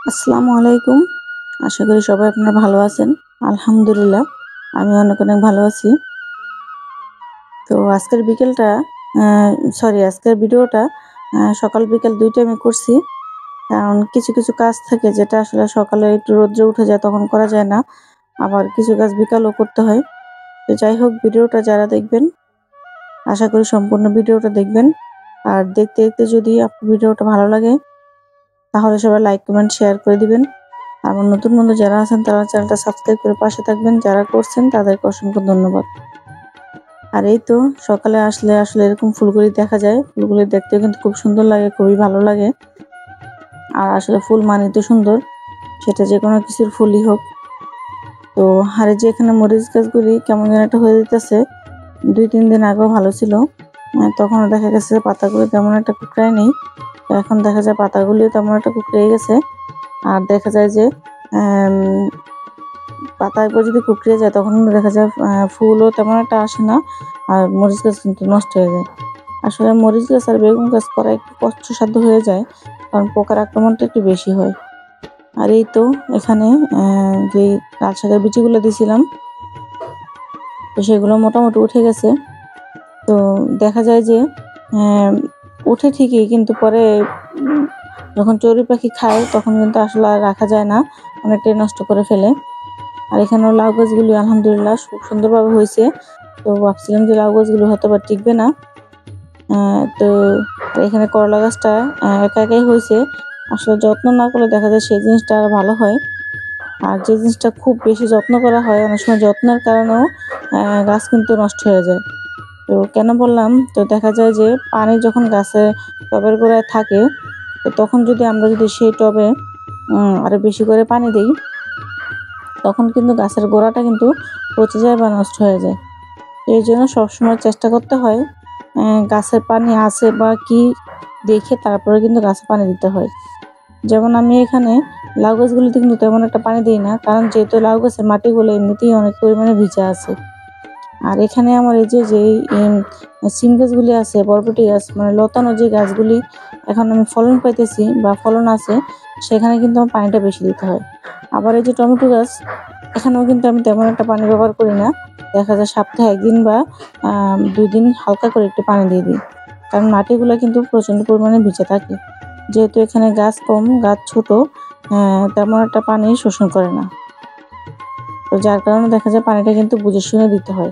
আসসালামু আলাইকুম। আশা করি সবাই আপনারা ভালো আছেন। আলহামদুলিল্লাহ আমি অনেক ভালো আছি। তো আজকের বিকেলটা আজকের ভিডিওটা সকাল বিকেল ২ টাইমে করছি। কারণ কিছু কাজ থাকে যেটা আসলে সকালে একটু রৌদ্রে উঠে যায় তখন করা যায় না। আবার কিছু কাজ বিকালেও করতে হয়। তো যাই হোক, ভিডিওটা যারা দেখবেন আশা করি সম্পূর্ণ ভিডিওটা দেখবেন। আর দেখতে যদি আপনার ভিডিওটা ভালো লাগে তাহলে সবাই লাইক, কমেন্ট, শেয়ার করে দিবেন। আমার নতুন বন্ধু যারা আছেন তারা চ্যানেলটা সাবস্ক্রাইব করে পাশে থাকবেন। যারা করছেন তাদেরকে অসংখ্য ধন্যবাদ। আর এই তো সকালে আসলে এরকম ফুলগুলি দেখা যায়। ফুলগুলি দেখতে কিন্তু খুব সুন্দর লাগে, খুবই ভালো লাগে। আর আসলে ফুল মানে তো সুন্দর, সেটা যে কোনো কিছুর ফুলই হোক। তো হারে যে এখানে মরিচ গাছগুলি কেমন যেন একটা হয়ে যেতেছে। ২-৩ দিন আগেও ভালো ছিল, তখন দেখা গেছে পাতাগুলি তেমন একটা কুকড়ায় নেই। তো এখন দেখা যায় পাতাগুলিও তেমন একটা কুকড়ে গেছে। আর দেখা যায় যে পাতা একবার যদি কুকড়িয়ে যায় তখন দেখা যায় ফুলও তেমন একটা আসে না, আর মরিচ গাছ কিন্তু নষ্ট হয়ে যায়। আসলে মরিচ গাছ আর বেগুন গাছ করা একটু কষ্টসাধ্য হয়ে যায়, কারণ পোকার আক্রমণটা একটু বেশি হয়। আর এই তো এখানে যে লাল শাকের বিচিগুলো দিয়েছিলাম, তো সেগুলো মোটামুটি উঠে গেছে। তো দেখা যায় যে উঠে ঠিকই, কিন্তু পরে যখন চড়ুই পাখি খায় তখন কিন্তু আসলে আর রাখা যায় না, অনেকটাই নষ্ট করে ফেলে। আর এখানেও লাউ গাছগুলি আলহামদুলিল্লাহ খুব সুন্দরভাবে হয়েছে। তো ভাবছিলাম যে লাউ গাছগুলো হয়তো বা টিকবে না। তো এখানে করলা গাছটা একা একাই হয়েছে। আসলে যত্ন না করলে দেখা যায় সেই জিনিসটা আর ভালো হয়। আর যে জিনিসটা খুব বেশি যত্ন করা হয় অনেক সময় যত্নের কারণেও গাছ কিন্তু নষ্ট হয়ে যায়। তো কেন বললাম, তো দেখা যায় যে পানি যখন গাছে টবের গোড়ায় থাকে, তো তখন আমরা যদি সেই টবে আরো বেশি করে পানি দিই, তখন কিন্তু গাছের গোড়াটা কিন্তু পচে যায় বা নষ্ট হয়ে যায়। এই জন্য সবসময় চেষ্টা করতে হয় গাছের পানি আছে বা কি দেখে তারপরে কিন্তু গাছে পানি দিতে হয়। যেমন আমি এখানে লাউ গাছগুলিতে কিন্তু তেমন একটা পানি দিই না, কারণ যেহেতু লাউ গাছের মাটিগুলো এমনিতেই অনেক পরিমাণে ভিজা আছে। আর এখানে আমার এই যে সিম গাছগুলি আছে, বরবটি গাছ, মানে লতানো যে গাছগুলি এখন আমি ফলন পাইতেছি বা ফলন আছে, সেখানে কিন্তু আমার পানিটা বেশি দিতে হয়। আবার এই যে টমেটো গাছ, এখানেও কিন্তু আমি তেমন একটা পানি ব্যবহার করি না। দেখা যায় সপ্তাহে 1 দিন বা 2 দিন হালকা করে একটু পানি দিয়ে দিই, কারণ মাটিগুলো কিন্তু প্রচণ্ড পরিমাণে ভিজে থাকে। যেহেতু এখানে গাছ কম, গাছ ছোট, তেমন একটা পানি শোষণ করে না। তো যার কারণে দেখা যায় পানিটা কিন্তু বুঝে শুনে দিতে হয়।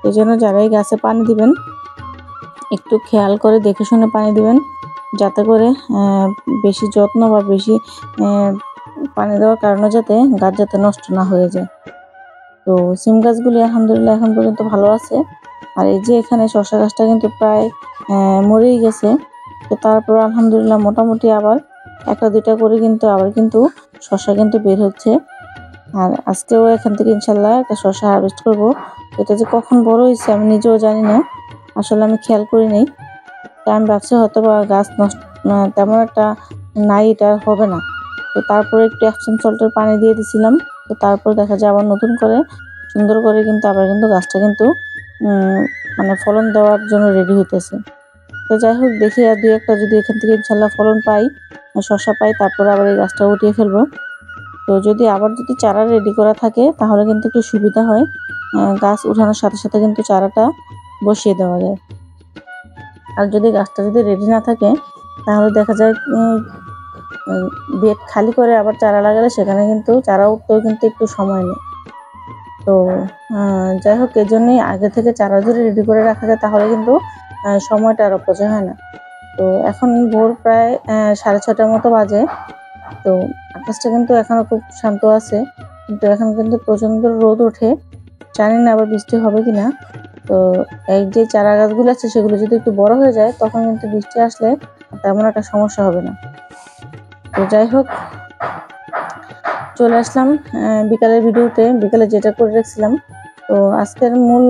এই জন্য যারাই গাছে পানি দিবেন একটু খেয়াল করে দেখে শুনে পানি দিবেন, যাতে করে বেশি যত্ন বা বেশি পানি দেওয়ার কারণে যাতে গাছ যাতে নষ্ট না হয়ে যায়। তো সিম গাছগুলি আলহামদুলিল্লাহ এখন পর্যন্ত ভালো আছে। আর এই যে এখানে শসা গাছটা কিন্তু প্রায় মরেই গেছে। তো তারপর আলহামদুলিল্লাহ মোটামুটি আবার 1-2টা করে কিন্তু শসা কিন্তু বের হচ্ছে। আর আজকেও এখান থেকে ইনশাল্লাহ একটা শসা হারভেস্ট করবো। এটা যে কখন বড় হয়েছে আমি নিজেও জানি না, আসলে আমি খেয়াল করি নাই। তাই আমি ভাবছি হয়তো বা গাছ নষ্ট তেমন একটা নাই, এটা হবে না। তো তারপরে একটু অ্যাপসম সল্টের পানি দিয়ে দিছিলাম। তো তারপর দেখা যায় আবার নতুন করে সুন্দর করে কিন্তু আবার কিন্তু গাছটা কিন্তু মানে ফলন দেওয়ার জন্য রেডি হইতেছে। তো যাই হোক, দেখি আর 2-1টা যদি এখান থেকে ইনশাল্লাহ ফলন পাই, শসা পাই, তারপর আবার এই গাছটা উঠিয়ে ফেলবো। তো যদি চারা রেডি করা থাকে তাহলে কিন্তু একটু সুবিধা হয়, গাছ উঠানোর সাথে সাথে কিন্তু চারাটা বসিয়ে দেওয়া যায়। আর গাছটা যদি রেডি না থাকে তাহলে দেখা যায় বেড খালি করে আবার চারা লাগালে সেখানে কিন্তু চারা উঠতেও কিন্তু একটু সময় নেয়। তো যাই হোক, এই জন্যই আগে থেকে চারা যদি রেডি করে রাখা যায় তাহলে কিন্তু সময়টা আর অপচয় হয় না। তো এখন ভোর প্রায় 6:30টার মতো বাজে। তো আকাশটা কিন্তু এখনো খুব শান্ত আছে, কিন্তু এখন কিন্তু প্রচন্ড রোদ ওঠে। জানি না আবার বৃষ্টি হবে কিনা। তো এই যে চারা গাছগুলো আছে সেগুলো যদি একটু বড় হয়ে যায় তখন কিন্তু বৃষ্টি আসলে তেমন একটা সমস্যা হবে না। তো যাই হোক, চলে আসলাম বিকালের ভিডিওতে। বিকালে যেটা করে রাখছিলাম, তো আজকের মূল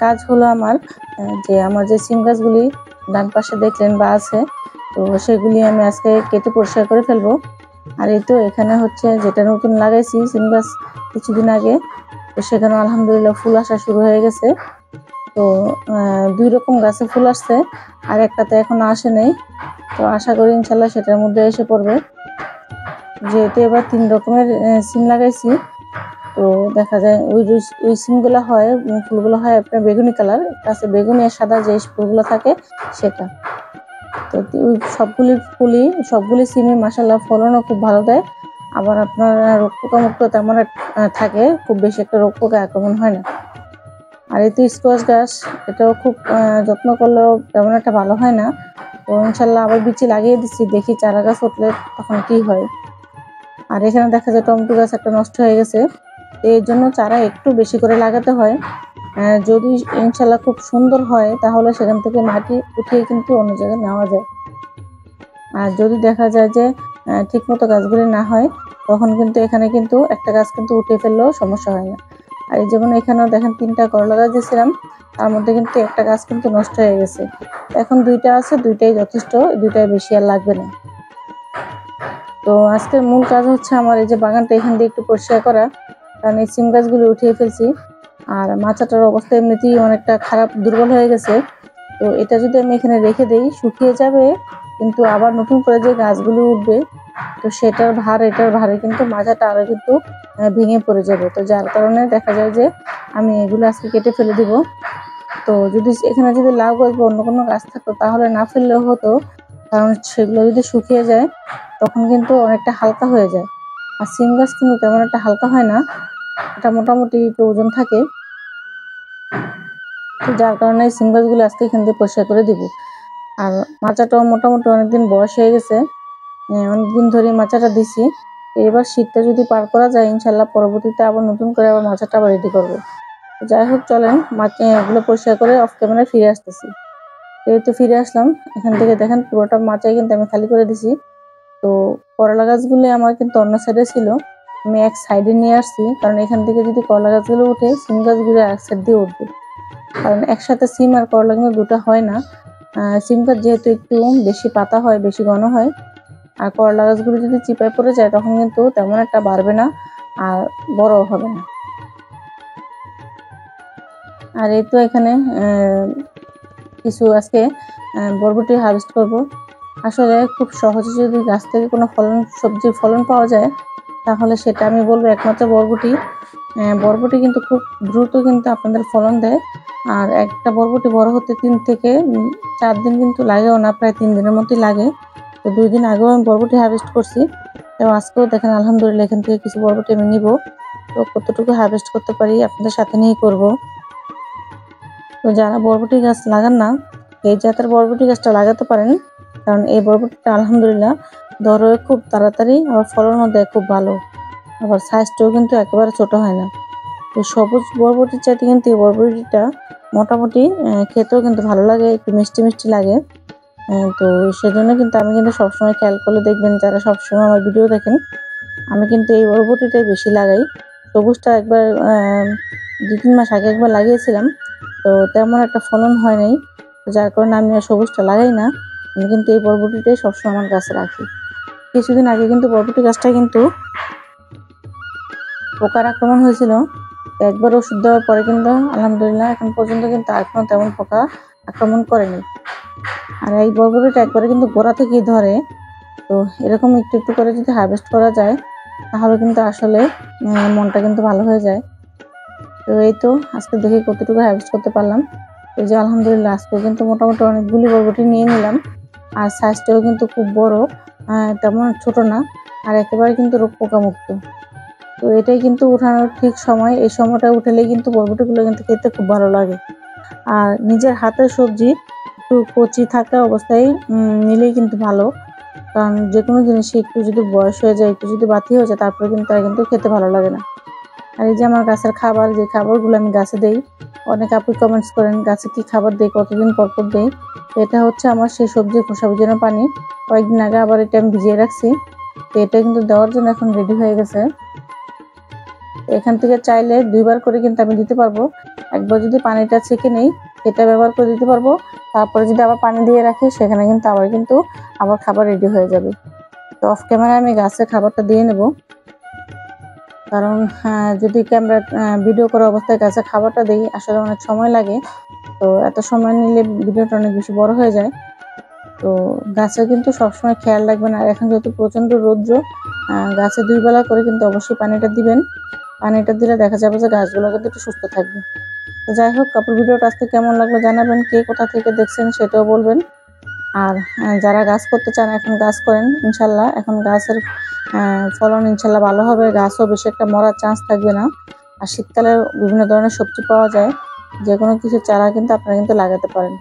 কাজ হলো আমার যে সিম গাছগুলি ডান পাশে দেখলেন বা আছে, তো সেগুলি আমি আজকে কেটে পরিষ্কার করে ফেলবো। আর এই তো এখানে হচ্ছে যেটা নতুন লাগাইছি সিম গাছ কিছুদিন আগে, তো সেখানে আলহামদুলিল্লাহ ফুল আসা শুরু হয়ে গেছে। তো 2 রকম গাছে ফুল আসছে, আর একটাতে এখনো আসে নেই। তো আশা করি ইনশাল্লাহ সেটার মধ্যে এসে পড়বে। যেহেতু এবার 3 রকমের সিম লাগাইছি, তো দেখা যায় ওই সিমগুলো হয়, ফুলগুলো হয় আপনার বেগুনি কালার, কাছে বেগুনি আর সাদা যে ফুলগুলো থাকে সেটা। তো ওই সবগুলি সিমই মাশাআল্লাহ ফলনও খুব ভালো দেয়। আবার আপনার রোগ পোকামুক্ত তেমন থাকে, খুব বেশি একটা রোগ পোকা আক্রমণ হয় না। আর এই তো স্কোয়াশ গাছ, এটাও খুব যত্ন করলেও তেমন একটা ভালো হয় না। তো ইনশাল্লাহ আবার বিচি লাগিয়ে দিচ্ছি, দেখি চারা গাছ উঠলে তখন কি হয়। আর এখানে দেখা যায় টমেটো গাছ একটা নষ্ট হয়ে গেছে, এর জন্য চারা একটু বেশি করে লাগাতে হয়। যদি ইনশাল্লাহ খুব সুন্দর হয় তাহলে সেখান থেকে মাটি উঠিয়ে কিন্তু অন্য জায়গায় নেওয়া যায়। আর যদি দেখা যায় যে ঠিকমতো গাছগুলি না হয়, তখন কিন্তু এখানে কিন্তু একটা গাছ কিন্তু উঠে ফেললেও সমস্যা হয় না। আর এই যেমন এখানেও দেখেন 3টা করলা গাছ দিয়েছিলাম, তার মধ্যে কিন্তু একটা গাছ কিন্তু নষ্ট হয়ে গেছে। এখন 2টা আছে, 2টাই যথেষ্ট, 2টাই বেশি আর লাগবে না। তো আজকের মূল কাজ হচ্ছে আমার এই যে বাগানটা এখান দিয়ে একটু পরিষ্কার করা, কারণ এই সিম গাছগুলো উঠিয়ে ফেলছি। আর মাচাটার অবস্থা এমনিতেই অনেকটা খারাপ, দুর্বল হয়ে গেছে। তো এটা যদি আমি এখানে রেখে দেই শুকিয়ে যাবে, কিন্তু আবার নতুন করে যে গাছগুলো উঠবে, তো এটার ভারে কিন্তু মাচাটা আরও কিন্তু ভেঙে পড়ে যাবে। তো যার কারণে দেখা যায় যে আমি এগুলো আজকে কেটে ফেলে দিব। তো যদি এখানে যদি লাউ গাছ বা অন্য কোনো গাছ থাকতো তাহলে না ফেললেও হতো, কারণ সেগুলো যদি শুকিয়ে যায় তখন কিন্তু অনেকটা হালকা হয়ে যায়। আর সিম গাছ কিন্তু তেমন একটা হালকা হয় না, এটা মোটামুটি একটু ওজন থাকে। তো যার কারণে সিম গাছগুলো আজকে এখান দিয়ে পরিষ্কার করে দিব। আর মাচাটাও মোটামুটি অনেকদিন বয়স হয়ে গেছে, অনেকদিন ধরে মাচাটা দিছি। এবার শীতটা যদি পার করা যায় ইনশাল্লাহ পরবর্তীতে আবার নতুন করে আবার মাচাটা আবার রেডি করবো। যাই হোক চলেন এগুলো পরিষ্কার করে অফ ক্যামেরায় ফিরে আসতেছি। এই তো ফিরে আসলাম, এখান থেকে দেখেন পুরোটা মাচাই কিন্তু আমি খালি করে দিছি। তো করলা গাছগুলো আমার কিন্তু অন্য সাইডে ছিল, আমি এক সাইডে নিয়ে আসছি, কারণ এখান থেকে যদি করলা গাছগুলো উঠে সিম গাছগুলো এক সাইড দিয়ে উঠবে, কারণ একসাথে সিম আর করলা কিন্তু দুটো হয় না। সিম গাছ যেহেতু একটু বেশি পাতা হয়, বেশি ঘন হয়, আর করলা গাছগুলো যদি চিপায় পড়ে যায় তখন কিন্তু তেমন একটা বাড়বে না আর বড়ও হবে না। আর এই তো এখানে কিছু আজকে বরবটি হারভেস্ট করব। আসলে খুব সহজে যদি গাছ থেকে কোনো সবজির ফলন পাওয়া যায় তাহলে সেটা আমি বলবো একমাত্র বরবটি কিন্তু খুব দ্রুত কিন্তু আপনাদের ফলন দেয়। আর একটা বরবটি বড় হতে 3 থেকে 4 দিন কিন্তু লাগেও না, প্রায় 3 দিনের মতোই লাগে। তো 2 দিন আগেও আমি বরবটি হারভেস্ট করছি, এবং আজকেও দেখেন আলহামদুলিল্লাহ এখান থেকে কিছু বরবটি আমি নিব। তো কতটুকু হারভেস্ট করতে পারি আপনাদের সাথে নিয়েই করব। তো যারা বরবটি গাছ লাগান না, এই জাতের বরবটি গাছটা লাগাতে পারেন, কারণ এই বরবটিটা আলহামদুলিল্লাহ ধরে খুব তাড়াতাড়ি, আবার ফলনও দেয় খুব ভালো, আবার সাইজটাও কিন্তু একেবারে ছোট হয় না। তো সবুজ বরবটির চাইতে কিন্তু এই বরবটিটা মোটামুটি খেতেও কিন্তু ভালো লাগে, একটু মিষ্টি মিষ্টি লাগে। তো সেজন্য কিন্তু আমি কিন্তু সবসময় খেয়াল করলে দেখবেন, যারা সবসময় আমার ভিডিও দেখেন, আমি কিন্তু এই বরবটিটাই বেশি লাগাই। সবুজটা একবার 2-3 মাস আগে একবার লাগিয়েছিলাম, তো তেমন একটা ফলন হয় নাই, যার কারণে আমি আর সবুজটা লাগাই না। আমি কিন্তু এই বরবটিটাই সবসময় আমার গাছে রাখি। কিছুদিন আগে কিন্তু বরবটি গাছটা কিন্তু পোকার আক্রমণ হয়েছিল, একবার ওষুধ দেওয়ার পরে কিন্তু আলহামদুলিল্লাহ এখন পর্যন্ত কিন্তু আর কোনো তেমন পোকা আক্রমণ করেনি। আর এই বরবটিটা একবারে কিন্তু গোড়া থেকেই ধরে। তো এরকম একটু একটু করে যদি হারভেস্ট করা যায় তাহলে কিন্তু আসলে মনটা কিন্তু ভালো হয়ে যায়। তো এই তো আজকে দেখি কতটুকু হারভেস্ট করতে পারলাম। এই যে আলহামদুলিল্লাহ আজকে কিন্তু মোটামুটি অনেকগুলি বরবটি নিয়ে নিলাম, আর সাইজটাও কিন্তু খুব বড়, তেমন ছোট না, আর একেবারে কিন্তু রোগ পোকা মুক্ত। তো এটাই কিন্তু উঠানোর ঠিক সময়, এই সময়টা উঠালে কিন্তু বরবটিগুলো কিন্তু খেতে খুব ভালো লাগে। আর নিজের হাতের সবজি একটু কচি থাকা অবস্থায় নিলেই কিন্তু ভালো, কারণ যে কোনো জিনিসই একটু যদি বয়স হয়ে যায়, একটু যদি বাতি হয়ে যায়, তারপরে কিন্তু তারা কিন্তু খেতে ভালো লাগে না। আর এই যে আমার গাছের খাবার, যে খাবারগুলো আমি গাছে দেই, অনেক আপু কমেন্টস করেন গাছে কি খাবার দেই, কতদিন পর পর দেই। এটা হচ্ছে আমার সেই সবজি খোসা ভিজানো পানি, কয়েকদিন আগে আবার এটা আমি ভিজিয়ে রাখছি। তো এটা কিন্তু দেওয়ার জন্য এখন রেডি হয়ে গেছে। এখান থেকে চাইলে 2বার করে কিন্তু আমি দিতে পারবো। একবার যদি পানিটা ছেঁকে নেই সেটা ব্যবহার করে দিতে পারবো, তারপরে যদি আবার পানি দিয়ে রাখি সেখানে কিন্তু আবার খাবার রেডি হয়ে যাবে। তো অফ ক্যামেরায় আমি গাছে খাবারটা দিয়ে নেব, কারণ যদি ভিডিও করা অবস্থায় গাছে খাবারটা দিই আসলে অনেক সময় লাগে, তো এত সময় নিলে ভিডিওটা অনেক বেশি বড় হয়ে যায়। তো গাছে কিন্তু সবসময় খেয়াল রাখবেন। আর এখন যেহেতু প্রচণ্ড রৌদ্র, গাছে 2 বেলা করে কিন্তু অবশ্যই পানিটা দিবেন। পানিটা দিলে দেখা যাবে যে গাছগুলো কিন্তু একটু সুস্থ থাকবে। তো যাই হোক, আপুর ভিডিওটা আজকে কেমন লাগলো জানাবেন, কে কোথা থেকে দেখছেন সেটাও বলবেন। আর যারা গাছ করতে চান এখন গাছ করেন ইনশাল্লাহ। এখন গাছের ফলন ইনশাল্লাহ ভালো হবে, গাছও বেশি একটা মরার চান্স থাকবে না। আর শীতকালে বিভিন্ন ধরনের সবজি পাওয়া যায়, যে কোনো কিছু চারা কিন্তু আপনারা কিন্তু লাগাতে পারেন।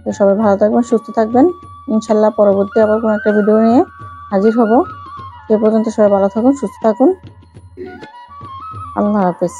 তো সবাই ভালো থাকবেন, সুস্থ থাকবেন। ইনশাল্লাহ পরবর্তী আবার কোনো একটা ভিডিও নিয়ে হাজির হব। সে পর্যন্ত সবাই ভালো থাকুন, সুস্থ থাকুন। আল্লাহ হাফেজ।